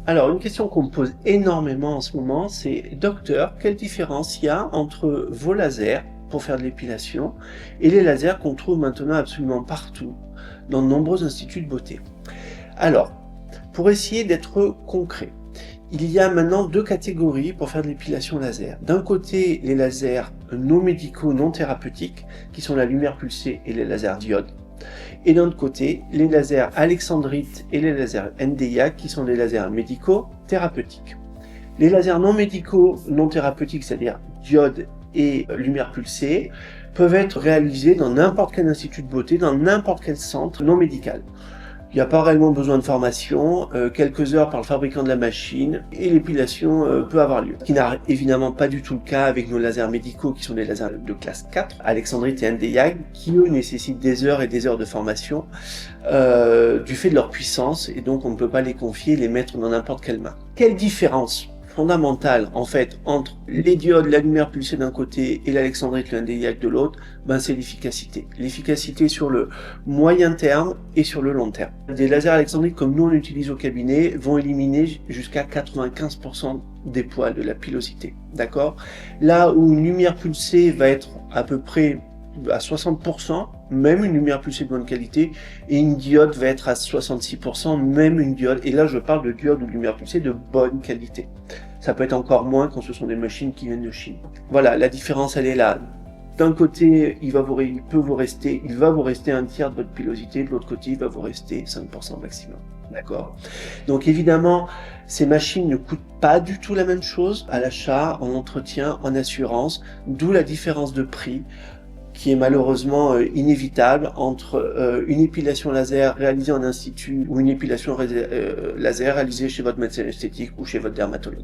Alors, une question qu'on me pose énormément en ce moment, c'est docteur, quelle différence il y a entre vos lasers pour faire de l'épilation et les lasers qu'on trouve maintenant absolument partout, dans de nombreux instituts de beauté? Alors, pour essayer d'être concret, il y a maintenant deux catégories pour faire de l'épilation laser. D'un côté, les lasers non médicaux, non thérapeutiques, qui sont la lumière pulsée et les lasers diodes. Et d'un autre côté, les lasers alexandrite et les lasers NdIAC, qui sont des lasers médicaux thérapeutiques. Les lasers non médicaux, non thérapeutiques, c'est-à-dire diodes et lumière pulsée, peuvent être réalisés dans n'importe quel institut de beauté, dans n'importe quel centre non médical. Il n'y a pas réellement besoin de formation, quelques heures par le fabricant de la machine, et l'épilation peut avoir lieu. Ce qui n'a évidemment pas du tout le cas avec nos lasers médicaux qui sont des lasers de classe 4, alexandrite et NdIAC, qui eux nécessitent des heures et des heures de formation du fait de leur puissance, et donc on ne peut pas les confier, les mettre dans n'importe quelle main. Quelle différence fondamentale en fait entre les diodes, la lumière pulsée d'un côté et l'alexandrite, le NdIAC de l'autre, c'est l'efficacité. L'efficacité sur le moyen terme et sur le long terme. Des lasers alexandriques comme nous on utilise au cabinet vont éliminer jusqu'à 95% des poils, de la pilosité. D'accord? Là où une lumière pulsée va être à peu près à 60%, même une lumière pulsée de bonne qualité, et une diode va être à 66%, même une diode, et là je parle de diode ou de lumière pulsée de bonne qualité. Ça peut être encore moins quand ce sont des machines qui viennent de Chine. Voilà, la différence elle est là. D'un côté, il va vous rester un tiers de votre pilosité, de l'autre côté, il va vous rester 5% maximum. D'accord? Donc évidemment, ces machines ne coûtent pas du tout la même chose à l'achat, en entretien, en assurance, d'où la différence de prix qui est malheureusement inévitable entre une épilation laser réalisée en institut ou une épilation laser réalisée chez votre médecin esthétique ou chez votre dermatologue.